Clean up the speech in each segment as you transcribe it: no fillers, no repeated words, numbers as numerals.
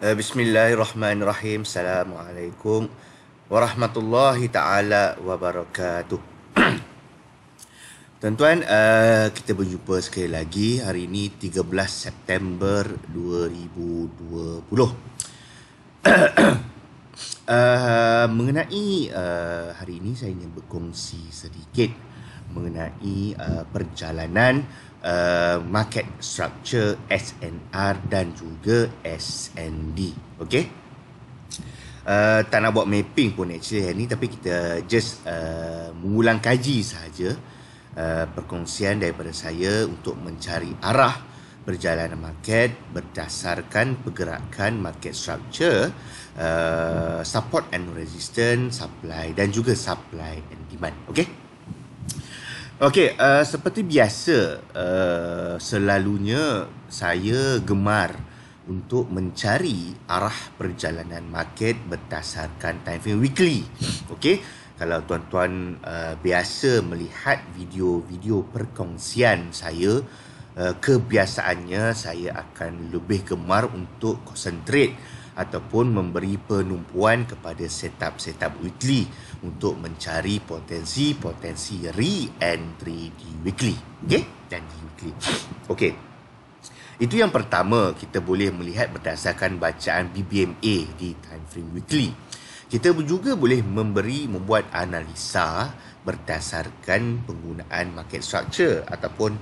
Bismillahirrahmanirrahim. Assalamualaikum warahmatullahi taala wabarakatuh. Tuan-tuan, kita berjumpa sekali lagi hari ini 13 September 2020. Mengenai hari ini saya ingin berkongsi sedikit mengenai perjalanan market structure SNR dan juga SND. Okey. Tak nak buat mapping pun actually hari ni, tapi kita just mengulang kaji sahaja perkongsian daripada saya untuk mencari arah perjalanan market berdasarkan pergerakan market structure, support and resistance, supply dan juga supply and demand. Okey. Okey, seperti biasa, selalunya saya gemar untuk mencari arah perjalanan market berdasarkan time frame weekly. Okey, kalau tuan-tuan biasa melihat video-video perkongsian saya, kebiasaannya saya akan lebih gemar untuk concentrate ataupun memberi penumpuan kepada setup weekly untuk mencari potensi re-entry di weekly. Okey, dan di weekly. Okey. Itu yang pertama, kita boleh melihat berdasarkan bacaan BBMA di time frame weekly. Kita juga boleh membuat analisa berdasarkan penggunaan market structure ataupun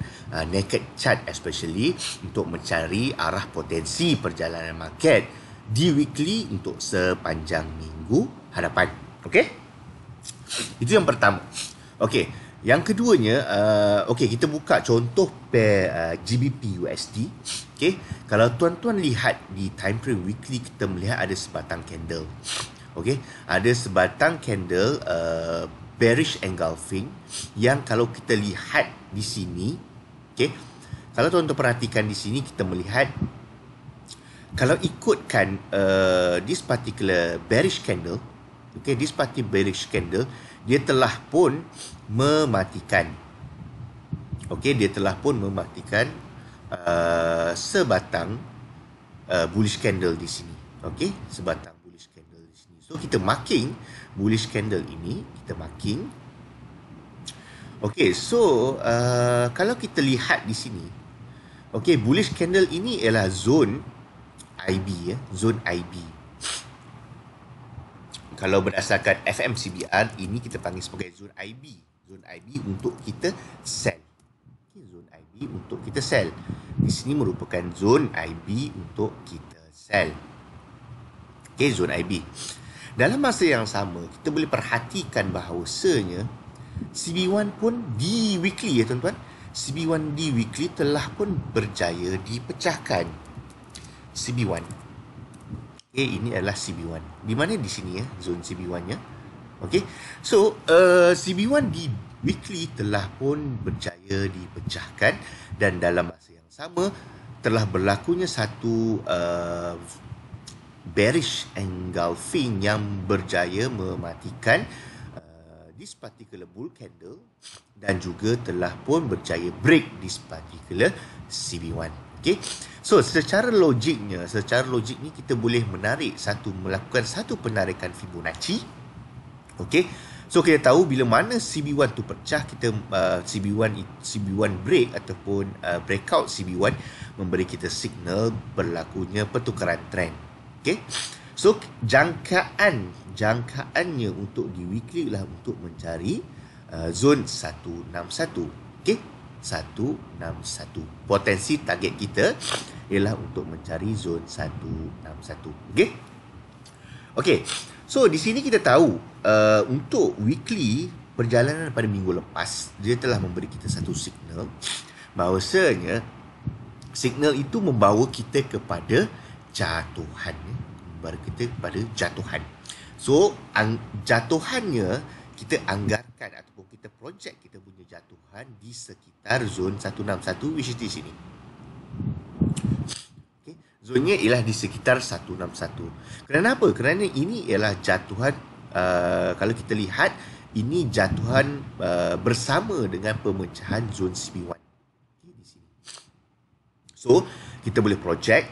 naked chart especially untuk mencari arah potensi perjalanan market di weekly untuk sepanjang minggu hadapan. Okey? Itu yang pertama. Okey, yang keduanya, kita buka contoh pair GBP USD. Okey, kalau tuan-tuan lihat di time frame weekly, kita melihat ada sebatang candle. Okey, ada sebatang candle bearish engulfing yang kalau kita lihat di sini, okey, kalau tuan-tuan perhatikan di sini, kita melihat kalau ikutkan this particular bearish candle, okay, this particular bearish candle, dia telah pun mematikan, okay, dia telah pun mematikan sebatang bullish candle di sini, okay, sebatang bullish candle di sini. So kita marking bullish candle ini, kita marking. Okay, so kalau kita lihat di sini, okay, bullish candle ini ialah zone IB, zone IB. Kalau berdasarkan FMCBR, ini kita panggil sebagai zone IB. Zone IB untuk kita sell. Okay, zone IB untuk kita sell. Di sini merupakan zone IB untuk kita sell. Okay, zone IB. Dalam masa yang sama, kita boleh perhatikan bahawasanya CB1 pun di weekly, ya tuan-tuan, CB1 di weekly telah pun berjaya dipecahkan. CB1. Okay, ini adalah CB1. Di mana di sini ya, zone CB1-nya. Okay, so CB1 di weekly telah pun berjaya dipecahkan dan dalam masa yang sama telah berlakunya satu bearish engulfing yang berjaya mematikan this particular bull candle dan juga telah pun berjaya break this particular CB1. Okay, so secara logiknya kita boleh melakukan satu penarikan Fibonacci. Okay, so kita tahu bila mana CB1 tu pecah, kita CB1 break ataupun breakout CB1 memberi kita signal berlakunya pertukaran trend. Okay, so jangkaannya untuk di weekly lah untuk mencari zone 161. Okay, 161. Potensi target kita ialah untuk mencari zone 161. Okey. Okey. So di sini kita tahu untuk weekly perjalanan pada minggu lepas, dia telah memberi kita satu signal bahawasanya signal itu membawa kita kepada jatuhan. So jatuhannya kita anggarkan ataupun kita projek kita punya jatuhan di sekitar zone 161, which is di sini. Okay. Zonnya ialah di sekitar 161. Kenapa? Kerana ini ialah jatuhan, kalau kita lihat, ini jatuhan bersama dengan pemecahan zone CB1. Okay, di sini. So, kita boleh project,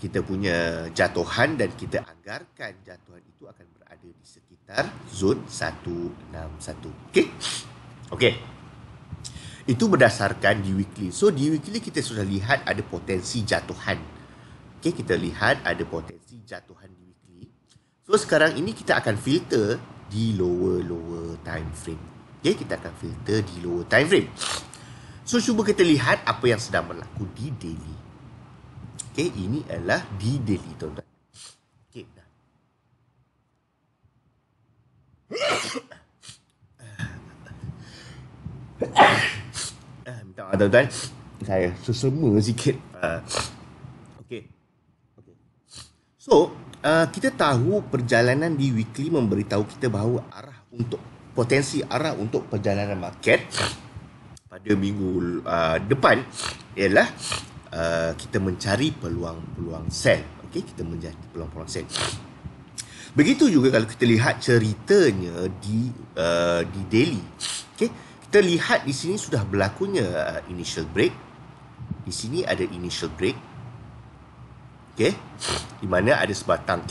kita punya jatuhan dan kita anggarkan jatuhan itu akan berada di sekitar zon 161. Okey? Okey. Itu berdasarkan di weekly. So di weekly kita sudah lihat ada potensi jatuhan. Okey, kita lihat ada potensi jatuhan di weekly. So sekarang ini kita akan filter di lower time frame. Okey, kita akan filter di lower time frame. So cuba kita lihat apa yang sedang berlaku di daily. Okey, ini adalah di daily, tuan-tuan. Okey, dah. Minta maaf, tuan-tuan. Saya sesama sikit. Okey. So, kita tahu perjalanan di weekly memberitahu kita bahawa potensi arah untuk perjalanan market pada minggu depan ialah kita mencari peluang-peluang sell. Okey, kita mencari peluang-peluang sell. Begitu juga kalau kita lihat ceritanya di daily. Okey, kita lihat di sini sudah berlakunya initial break. Di sini ada initial break. Okey, di mana ada sebatang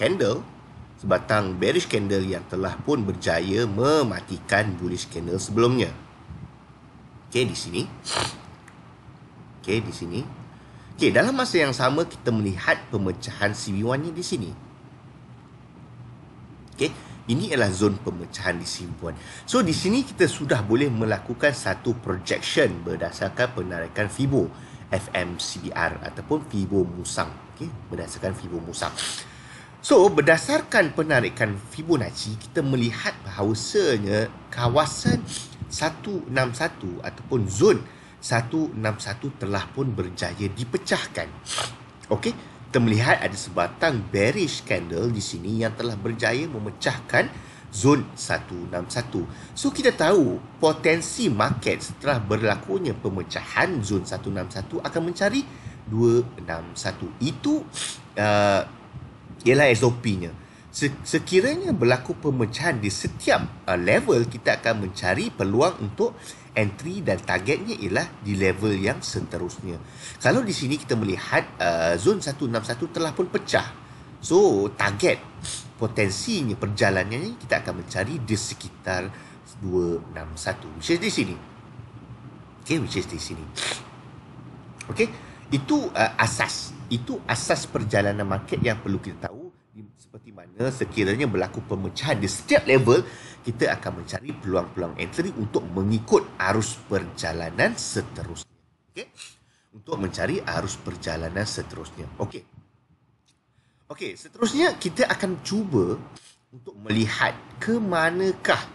bearish candle yang telah pun berjaya mematikan bullish candle sebelumnya. Okey, di sini. Okey, di sini. Okey, dalam masa yang sama kita melihat pemecahan CB1-nya di sini. Okey, ini adalah zon pemecahan di CB1. So, di sini kita sudah boleh melakukan satu projection berdasarkan penarikan Fibo FMCBR ataupun Fibo Musang. Okey, berdasarkan Fibo Musang. So, berdasarkan penarikan Fibonacci, kita melihat bahawasanya kawasan 161 ataupun zon 161 telah pun berjaya dipecahkan. Okey, kita melihat ada sebatang bearish candle di sini yang telah berjaya memecahkan zon 161. So, kita tahu potensi market setelah berlakunya pemecahan zon 161 akan mencari 261. Itu ialah SOP-nya. Sekiranya berlaku pemecahan di setiap level, kita akan mencari peluang untuk entry dan targetnya ialah di level yang seterusnya. Kalau di sini kita melihat zon 161 telah pun pecah. So, target potensinya perjalanannya kita akan mencari di sekitar 261, which is di sini. Okay, which is di sini. Okay, itu asas perjalanan market yang perlu kita tahu. Seperti mana sekiranya berlaku pemecahan di setiap level, kita akan mencari peluang-peluang entry untuk mengikut arus perjalanan seterusnya. Okey, untuk mencari arus perjalanan seterusnya. Okey. Okey, seterusnya kita akan cuba untuk melihat ke manakah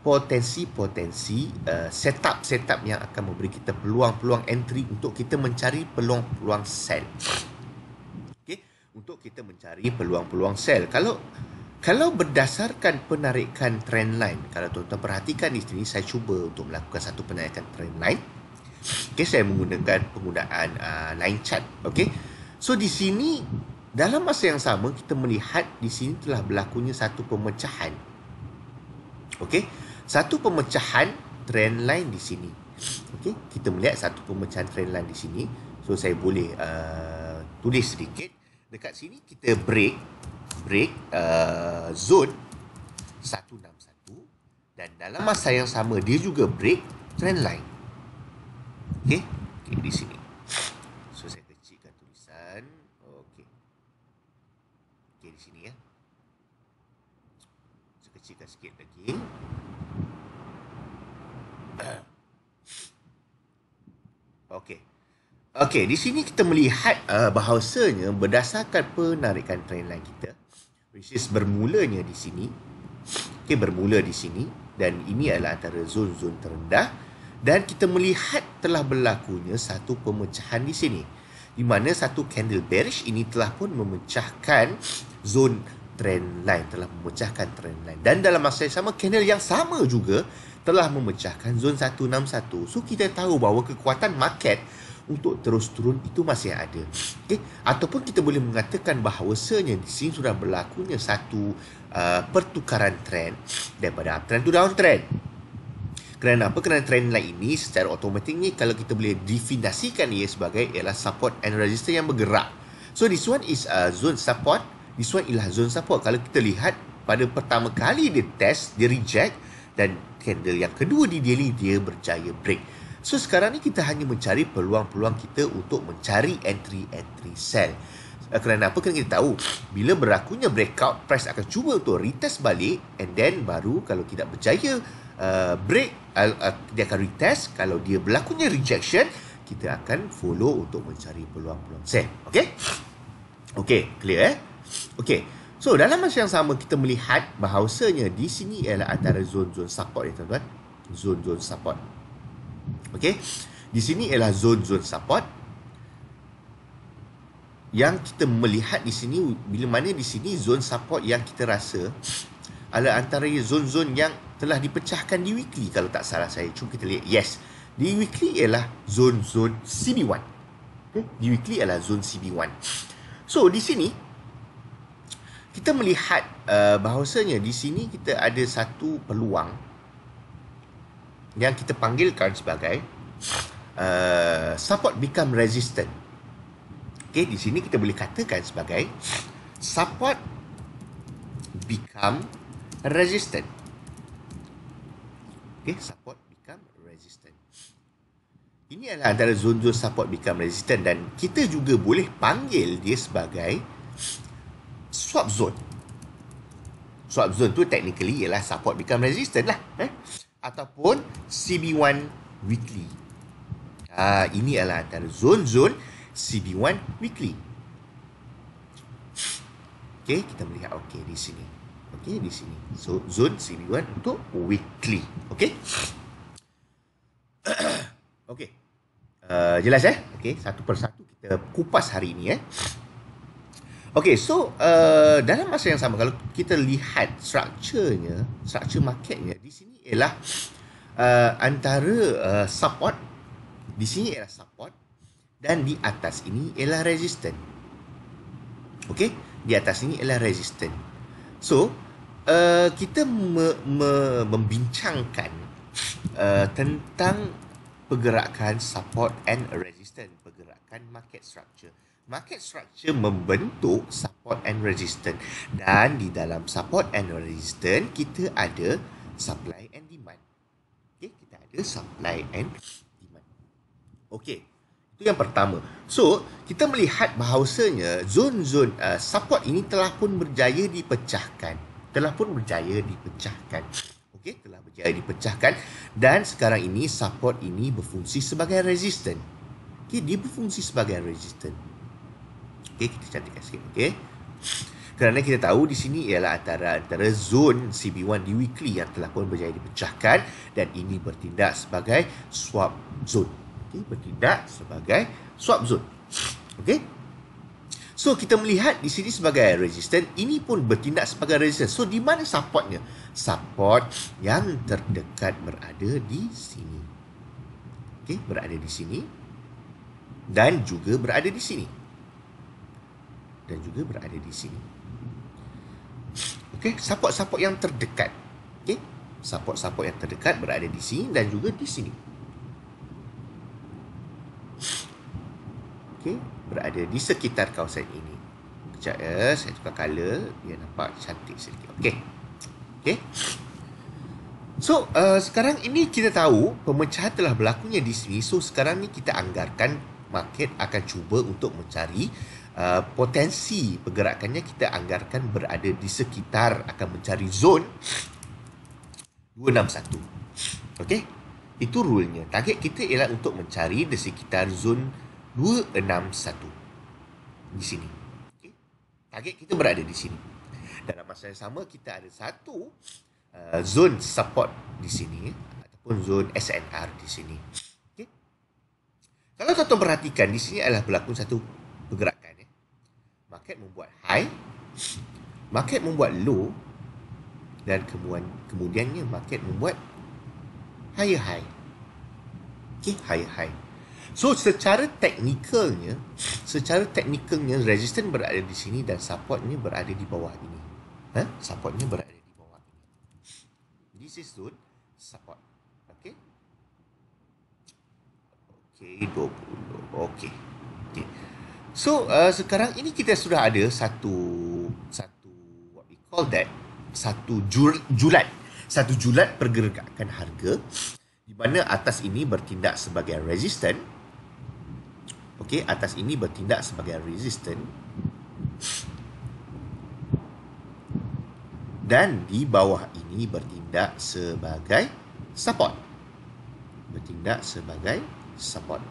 potensi-potensi setup yang akan memberi kita peluang-peluang entry untuk kita mencari peluang-peluang sell. Untuk kita mencari peluang-peluang sell. Kalau berdasarkan penarikan trendline, kalau tuan-tuan perhatikan di sini, saya cuba untuk melakukan satu penarikan trendline. Okey, saya menggunakan penggunaan line chart. Okey, so di sini dalam masa yang sama kita melihat di sini telah berlakunya satu pemecahan. Okey, satu pemecahan trendline di sini. Okey, kita melihat satu pemecahan trendline di sini. So saya boleh tulis sedikit. Dekat sini kita break zone 161 dan dalam masa yang sama dia juga break trendline. Okey, di sini. So saya kecilkan tulisan. Okey, di sini ya. Saya kecilkan sikit lagi. Okey, di sini kita melihat bahawasanya berdasarkan penarikan trendline kita, which is bermulanya di sini. Okey, bermula di sini dan ini adalah antara zon-zon terendah dan kita melihat telah berlakunya satu pemecahan di sini. Di mana satu candle bearish ini telah pun memecahkan zon trendline, dan dalam masa yang sama candle yang sama juga telah memecahkan zon 161. So kita tahu bahawa kekuatan market untuk terus turun itu masih ada. Okay? Ataupun kita boleh mengatakan bahawasanya di sini sudah berlakunya satu pertukaran trend daripada uptrend to downtrend. Kerana apa? Kerana trend line ini secara automatik ni kalau kita boleh definisikan ia sebagai ialah support and resistance yang bergerak. So this one is zone support. This one ialah zone support. Kalau kita lihat pada pertama kali dia test, dia reject, dan candle yang kedua di daily dia berjaya break. So sekarang ni kita hanya mencari peluang-peluang kita untuk mencari entry sell. Kerana apa? Kerana kita tahu bila berlakunya breakout, price akan cuba untuk retest balik, and then baru kalau tidak berjaya break, dia akan retest. Kalau dia berlakunya rejection, kita akan follow untuk mencari peluang-peluang sell. Okay? Okay, clear Okay. So dalam masa yang sama kita melihat bahawasanya di sini ialah antara zone-zone support ya tuan-tuan. Zone-zone support. Okay. Di sini ialah zone-zone support yang kita melihat di sini, bila mana di sini zone support yang kita rasa adalah antara zone-zone yang telah dipecahkan di weekly kalau tak salah saya. Cuma kita lihat. Yes. Di weekly ialah zone-zone CB1. Okay. Di weekly ialah zone CB1. So di sini kita melihat bahawasanya di sini kita ada satu peluang yang kita panggilkan sebagai support become resistant. Okay, di sini kita boleh katakan sebagai support become resistant. Okay, support become resistant. Ini adalah antara zone-zone support become resistant, dan kita juga boleh panggil dia sebagai swap zone. Swap zone tu technically ialah support become resistant lah. Ataupun CB1 weekly. Ini adalah antara zone-zone CB1 weekly. Okay, kita melihat di sini. Okay, di sini. So, zone CB1 untuk weekly. Okay. Okay. Jelas Okay, satu persatu kita kupas hari ini Okay, so dalam masa yang sama kalau kita lihat structure marketnya di sini ialah antara support, di sini ialah support, dan di atas ini ialah resistant. Okay, di atas ini ialah resistant. So kita membincangkan tentang pergerakan support and resistance, pergerakan market structure. Market structure membentuk support and resistance, dan di dalam support and resistance kita ada supply and demand. Okay, kita ada supply and demand. Okay, itu yang pertama. So, kita melihat bahawasanya zone-zone support ini telah pun berjaya dipecahkan. Okay, telah berjaya dipecahkan, dan sekarang ini support ini berfungsi sebagai resistance. Okay, dia berfungsi sebagai resistance. Okay, kita cantikkan sikit. Okay, kerana kita tahu di sini ialah antara zone CB1 di weekly yang telah pun berjaya dipecahkan, dan ini bertindak sebagai swap zone. Okay, bertindak sebagai swap zone. Okay, so kita melihat di sini sebagai resistance, ini pun bertindak sebagai resistance. So di mana supportnya? Support yang terdekat berada di sini. Okay, berada di sini, dan juga berada di sini, dan juga berada di sini. Okey, support-support yang terdekat. Okey, support-support yang terdekat berada di sini dan juga di sini. Okey, berada di sekitar kawasan ini. Sekejap saya tukar color biar nampak cantik sedikit. Okey. Okey. So, sekarang ini kita tahu pemecahan telah berlakunya di sini. So, sekarang ni kita anggarkan market akan cuba untuk mencari potensi pergerakannya. Kita anggarkan berada di sekitar, akan mencari zone 261. Okey, itu rule-nya. Target kita ialah untuk mencari di sekitar zone 261 di sini. Okay. Target kita berada di sini. Dalam masa yang sama kita ada satu zone support di sini ataupun zone SNR di sini. Okay. Kalau tuan-tuan perhatikan di sini adalah berlaku satu pergerakan. Market membuat high, market membuat low, dan kemudiannya market membuat higher high. Okay, higher high. So secara teknikalnya resistance berada di sini dan supportnya berada di bawah ini. Supportnya berada di bawah ini. This is zone support. Okay. Okay, 20. Okay. Okay. So, sekarang ini kita sudah ada satu what we call that, satu julat pergerakan harga di mana atas ini bertindak sebagai resistant. Okey, atas ini bertindak sebagai resistant dan di bawah ini bertindak sebagai support. Bertindak sebagai support.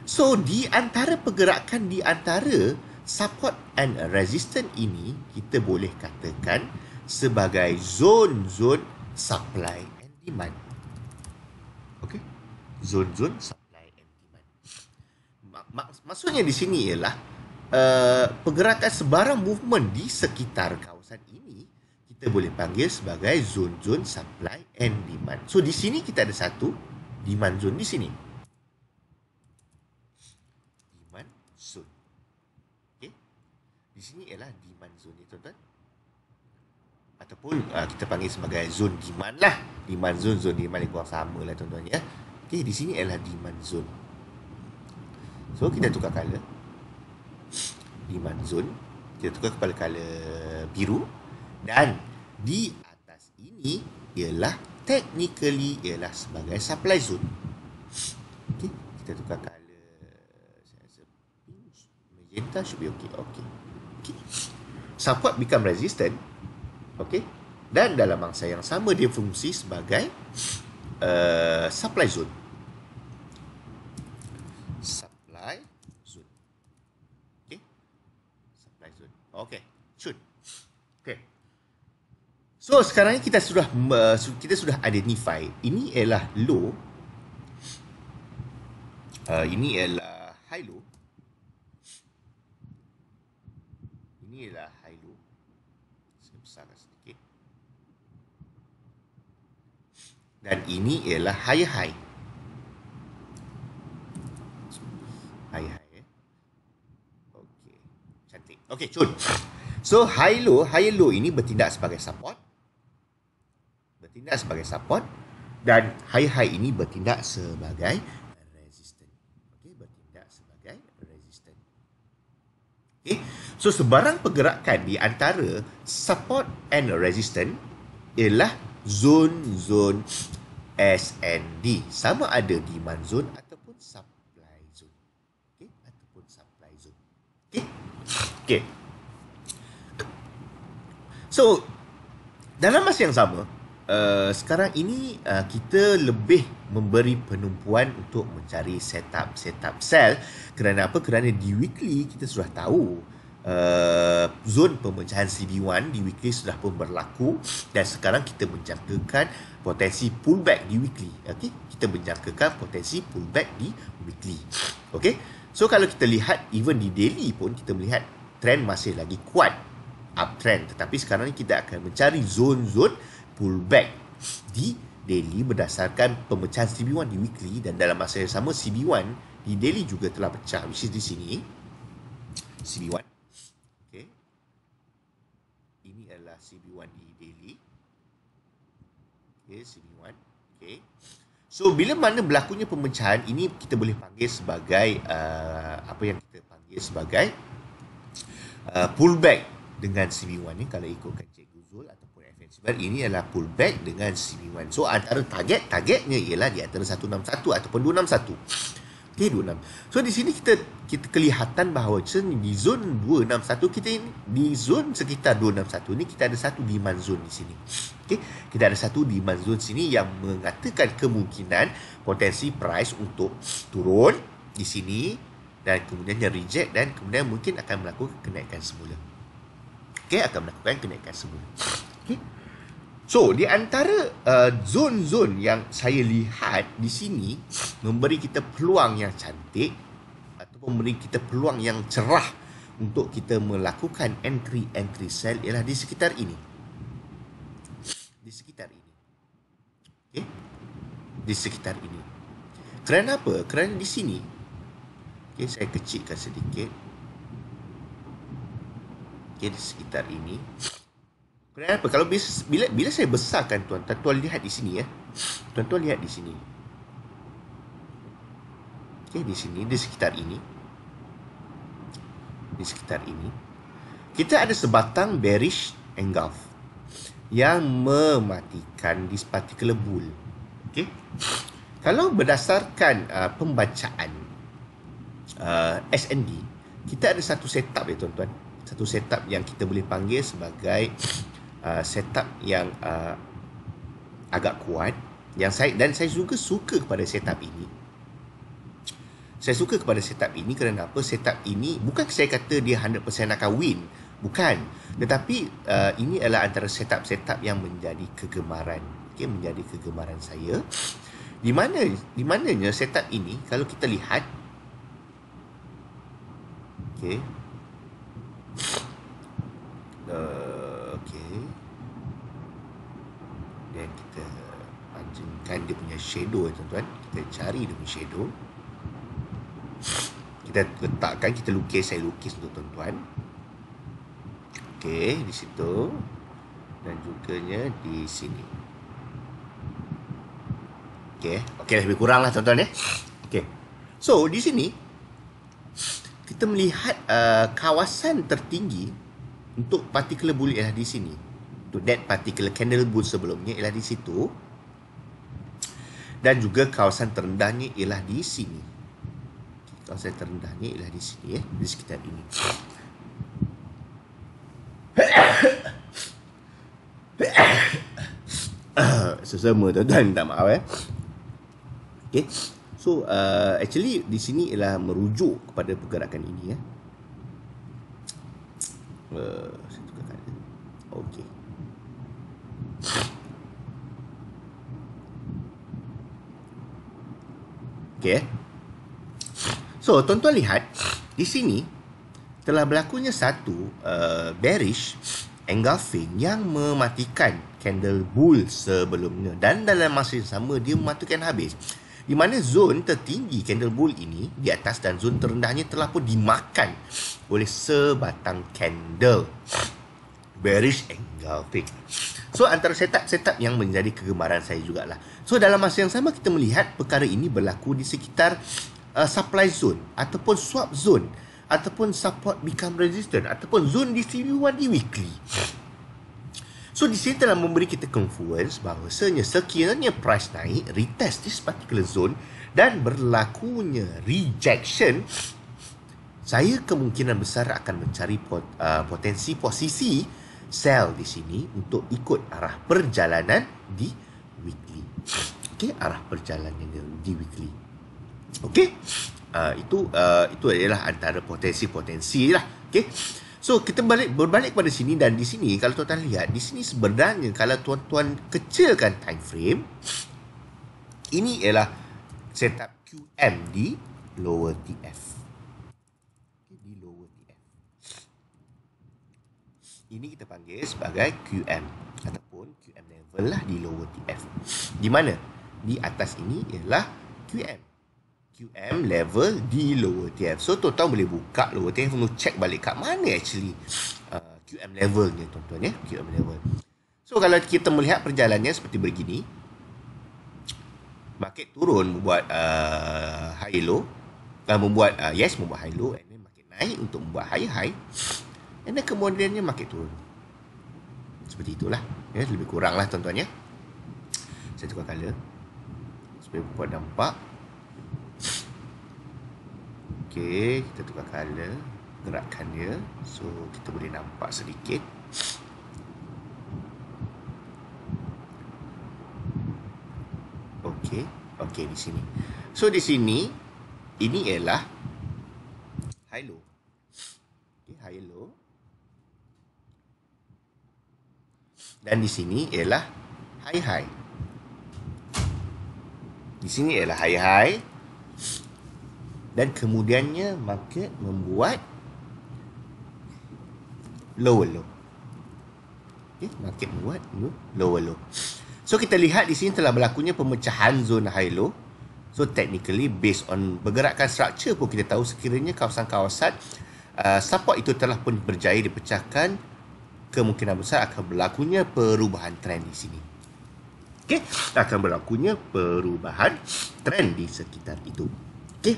So, di antara pergerakan di antara support and resistance ini, kita boleh katakan sebagai zone-zone supply and demand. Okey? Zone-zone supply and demand. Maksudnya di sini ialah pergerakan sebarang movement di sekitar kawasan ini kita boleh panggil sebagai zone-zone supply and demand. So, di sini kita ada satu demand zone di sini. Demand zone. Okey. Di sini ialah demand zone ni, tuan-tuan. Ataupun kita panggil sebagai zone demand lah. Demand zone, zone demand ni kurang sama lah, tuan-tuan ya. Okey, di sini ialah demand zone. So, kita tukar color. Demand zone. Kita tukar kepada color biru. Dan di atas ini ialah technically ialah sebagai supply zone. Okey, kita tukar color, saya rasa pink, magenta should be okay. Okay. Support become resistant. Okey. Dan dalam mangsa yang sama dia fungsi sebagai supply zone. Supply zone. Okey. Supply zone. Okey. Shoot. Okey. So, sekarang ni kita sudah identify ini ialah low. Ini ialah high low. Ini ialah high low. Saya besarkan sedikit. Dan ini ialah higher high. Higher high. Okey. Cantik. Okey, cun. So, higher low ini bertindak sebagai support. Dan high ini bertindak sebagai resistant. Okey, bertindak sebagai resistant. Okey. So, sebarang pergerakan di antara support and resistant ialah zone-zone S and D. Sama ada demand zone ataupun supply zone. Okey, ataupun supply zone. Okey. Okey. So, dalam masa yang sama, sekarang ini kita lebih memberi penumpuan untuk mencari setup sell. Kerana apa? Kerana di weekly kita sudah tahu zon pemecahan CB1 di weekly sudah pun berlaku dan sekarang kita menjangkakan potensi pullback di weekly. Okey, kita menjangkakan potensi pullback di weekly. Okey. So, kalau kita lihat even di daily pun kita melihat trend masih lagi kuat, uptrend, tetapi sekarang ni kita akan mencari zone-zone pullback di daily berdasarkan pemecahan CB1 di weekly dan dalam masa yang sama CB1 di daily juga telah pecah, which is di sini CB1. Okay. Ini adalah CB1 di daily. Okay, CB1. Okay. So, bila mana berlakunya pemecahan ini kita boleh panggil sebagai apa yang kita panggil sebagai pullback dengan CB1 ni kalau ikutkan Cikgu Zul ataupun FNC. Ini adalah pullback dengan CB1. So, antara targetnya ialah di antara 161 ataupun 261. Okey, 26. So, di sini kita kelihatan bahawa di zon 261 kita ini, di zon sekitar 261 ni kita ada satu demand zone di sini. Okey, kita ada satu demand zone sini yang mengatakan kemungkinan potensi price untuk turun di sini dan kemudiannya reject dan kemudian mungkin akan melakukan kenaikan semula. Okey, akan melakukan kenaikan semula. Okey. So, di antara zon-zon yang saya lihat di sini memberi kita peluang yang cantik ataupun memberi kita peluang yang cerah untuk kita melakukan entry sell ialah di sekitar ini. Di sekitar ini. Okey. Di sekitar ini. Kerana apa? Kerana di sini. Okey, saya kecilkan sedikit. Okey, di sekitar ini. Kenapa? Kalau bila saya besarkan tuan-tuan lihat di sini ya. Tuan-tuan lihat di sini. Okey, di sini, di sekitar ini. di sekitar ini, kita ada sebatang bearish engulf yang mematikan this particular bull. Okay? Kalau berdasarkan pembacaan SND, kita ada satu setup ya tuan-tuan. Satu setup yang kita boleh panggil sebagai setup yang agak kuat, yang saya juga suka kepada setup ini. Saya suka kepada setup ini kerana apa? Setup ini bukan saya kata dia 100% akan win, bukan. Tetapi ini adalah antara setup-setup yang menjadi kegemaran, okay, menjadi kegemaran saya. Di mananya setup ini kalau kita lihat, okey. Okey. Dan kita panjangkan dia punya shadow tuan-tuan. Kita cari dia punya shadow. Kita letakkan, kita lukis, saya lukis untuk tuan-tuan. Okey, di situ. Dan juganya di sini. Okey, lebih kurang lah tuan-tuan ya. Okey. So, di sini kita melihat kawasan tertinggi untuk particular bull ialah di sini. Untuk that particular candle bull sebelumnya ialah di situ. Dan juga kawasan terendahnya ialah di sini. Kawasan terendahnya ialah di sini ya, di sekitar ini. Sesama tuan-tuan, tak maaf ya. Okay. So actually di sini ialah merujuk kepada pergerakan ini ya. Saya tukarkan. Okey. Okey. So tuan-tuan lihat di sini telah berlakunya satu bearish engulfing yang mematikan candle bull sebelumnya, dan dalam masa yang sama dia mematikan habis, di mana zon tertinggi candle bull ini di atas dan zon terendahnya telah pun dimakan oleh sebatang candle bearish engulfing. So antara setup yang menjadi kegemaran saya jugalah. So dalam masa yang sama kita melihat perkara ini berlaku di sekitar supply zone ataupun swap zone ataupun support become resistance ataupun zone distribuan di weekly. So di sini telah memberi kita confluence bahawasanya sekiranya price naik, retest this particular zone dan berlakunya rejection, saya kemungkinan besar akan mencari potensi posisi sell di sini untuk ikut arah perjalanan di weekly. Okey, arah perjalanan di weekly. Okey. Itu adalah antara potensi-potensi lah. Okey. So kita berbalik pada sini, dan di sini kalau tuan-tuan lihat, di sini sebenarnya kalau tuan-tuan kecilkan time frame, ini ialah setup QM di lower TF. Di lower TF. Ini kita panggil sebagai QM ataupun QM level lah di lower TF. Di mana? Di atas ini ialah QM level di lower TF. So tuan-tuan boleh buka lower TF untuk check balik kat mana actually QM level ni tuan-tuan ya, QM level. So kalau kita melihat perjalanannya seperti begini, market turun membuat high low, membuat high low, and then market naik untuk membuat high, and then kemudiannya market turun. Seperti itulah ya, lebih kurang lah tuan-tuan ya. Saya tukar color supaya buat nampak. Okey, kita tukar color, gerakkan dia, so kita boleh nampak sedikit. Okey di sini. So di sini ini ialah high low. Okey, high low. Dan di sini ialah high. Di sini ialah high. Dan kemudiannya market membuat lower low. Okay, market membuat lower low. So kita lihat di sini telah berlakunya pemecahan zona high low. So technically based on pergerakan structure pun kita tahu sekiranya kawasan-kawasan support itu telah pun berjaya dipecahkan, kemungkinan besar akan berlakunya perubahan trend di sini. Okey, akan berlakunya perubahan trend di sekitar itu. Okey.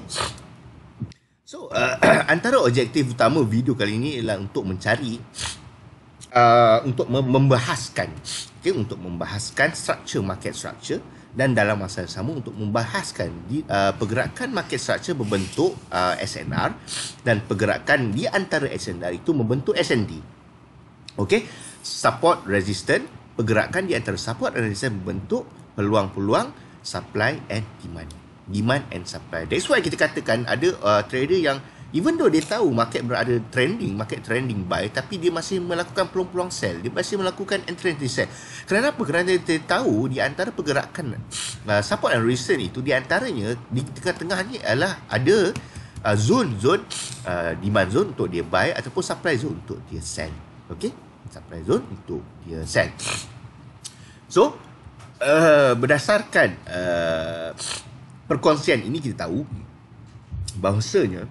So, antara objektif utama video kali ini ialah untuk mencari untuk membahaskan, untuk membahaskan structure market structure, dan dalam masa yang sama untuk membahaskan pergerakan market structure berbentuk SNR, dan pergerakan di antara SNR itu membentuk SND. Okey, support resistance, pergerakan di antara support dan resistance membentuk peluang-peluang supply and demand and supply. That's why kita katakan ada trader yang even though dia tahu market berada market trending buy, tapi dia masih melakukan peluang-peluang sell, dia masih melakukan entry sell. Kenapa? Kerana dia tahu di antara pergerakan support and resistance itu, di antaranya di tengah-tengah ni adalah ada zone-zone demand zone untuk dia buy ataupun supply zone untuk dia sell. Okey, supply zone untuk dia sell. So berdasarkan perkongsian ini, kita tahu bahawasanya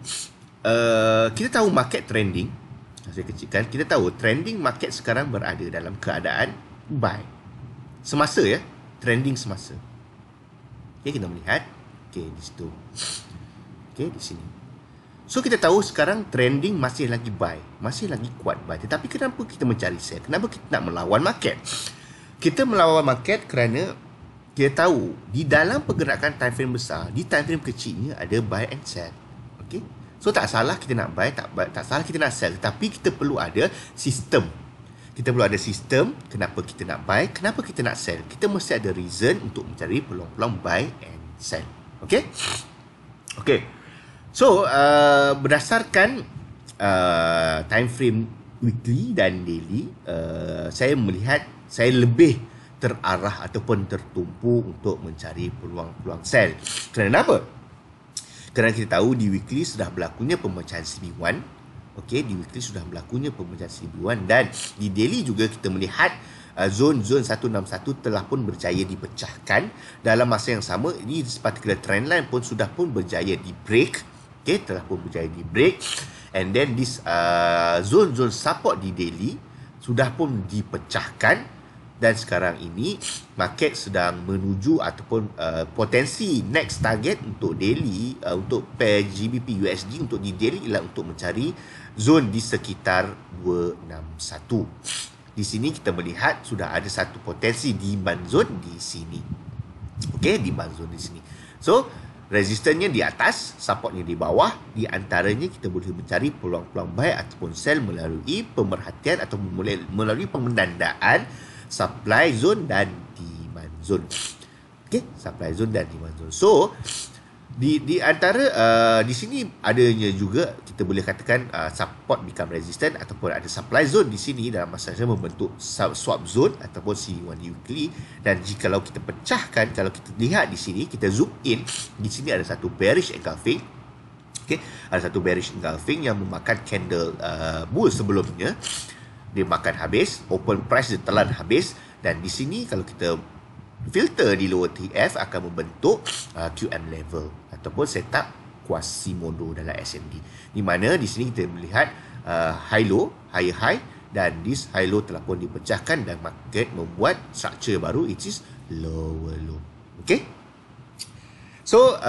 kita tahu market trending, saya kecilkan, kita tahu trending market sekarang berada dalam keadaan buy semasa, ya, trending semasa. Okay, kita melihat di situ, di sini. So kita tahu sekarang trending masih lagi buy, masih lagi kuat buy. Tetapi kenapa kita mencari sell? Kenapa kita nak melawan market? Kita melawan market kerana kita tahu di dalam pergerakan time frame besar, di time frame kecilnya ada buy and sell. Okey. So tak salah kita nak buy, tak salah kita nak sell, tapi kita perlu ada sistem. Kita perlu ada sistem kenapa kita nak buy, kenapa kita nak sell. Kita mesti ada reason untuk mencari peluang-peluang buy and sell. Okey? Okey. So berdasarkan time frame weekly dan daily, saya melihat saya lebih terarah ataupun tertumpu untuk mencari peluang-peluang sell. Kenapa? Kerana kita tahu di weekly sudah berlakunya pemecahan CB1. Okey, di weekly sudah berlakunya pemecahan CB1, dan di daily juga kita melihat zone-zone 161 telah pun berjaya dipecahkan. Dalam masa yang sama, ini particular trend line pun sudah pun berjaya di break. Okey, telah pun berjaya di break. And then this zone-zone support di daily sudah pun dipecahkan. Dan sekarang ini market sedang menuju ataupun potensi next target untuk daily, untuk pair GBP USD untuk di daily ialah untuk mencari zone di sekitar 261. Di sini kita melihat sudah ada satu potensi demand zone di sini. Okey, demand zone di sini. So resistannya di atas, supportnya di bawah. Di antaranya kita boleh mencari peluang-peluang buy ataupun sell melalui pemerhatian atau melalui penandaan supply zone dan demand zone. Okey, supply zone dan demand zone. So di antara di sini adanya juga kita boleh katakan support become resistant ataupun ada supply zone di sini dalam masa yang membentuk swap zone ataupun C1 weekly. Dan jikalau kita pecahkan, kalau kita lihat di sini, kita zoom in, di sini ada satu bearish engulfing. Okey, ada satu bearish engulfing yang memakan candle bull sebelumnya. Dia makan habis, open price dia telan habis, dan di sini kalau kita filter di lower TF akan membentuk QM level ataupun setup Quasimodo dalam SMD, di mana di sini kita melihat high low, higher high, dan this high low telah pun dipecahkan dan market membuat structure baru, which is lower low. Okey, so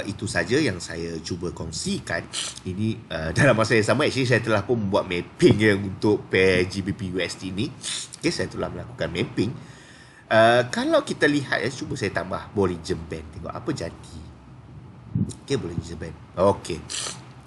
itu saja yang saya cuba kongsikan. Ini dalam masa yang sama, actually saya telah pun membuat mapping yang untuk pair GBP USD ini. Okay, saya telah melakukan mapping. Kalau kita lihat, cuba saya tambah Bollinger Band, tengok apa jadi. Okay, Bollinger Band. Okay.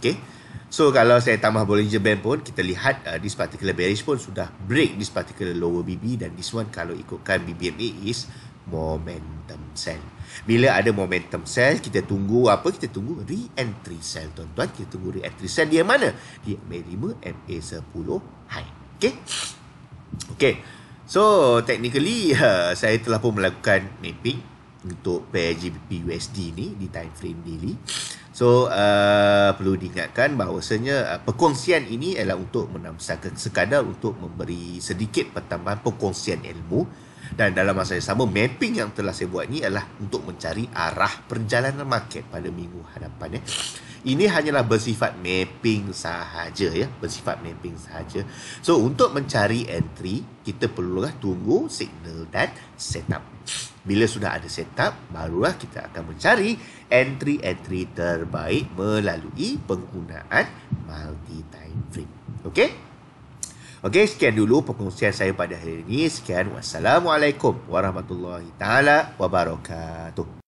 Okay, so kalau saya tambah Bollinger Band pun, kita lihat this particular bearish pun sudah break this particular lower BB, dan this one kalau ikutkan BBMA is momentum sell. Bila ada momentum sell, kita tunggu apa? Kita tunggu re-entry sell, tuan-tuan. Kita tunggu re-entry sell di mana? Di MA5, MA10 high. Okay. Okay. So, technically, saya telah pun melakukan mapping untuk pair GBP USD ni di time frame daily. So, perlu diingatkan bahawasanya perkongsian ini adalah untuk sekadar untuk memberi sedikit pertambahan perkongsian ilmu. Dan dalam masa yang sama, mapping yang telah saya buat ni adalah untuk mencari arah perjalanan market pada minggu hadapan. Ini hanyalah bersifat mapping sahaja, ya, bersifat mapping sahaja. So untuk mencari entry, kita perlulah tunggu signal dan setup. Bila sudah ada setup, barulah kita akan mencari entry-entry terbaik melalui penggunaan multi-time frame. Okey? Okey, sekian dulu perkongsian saya pada hari ini. Sekian, wassalamualaikum warahmatullahi taala wabarakatuh.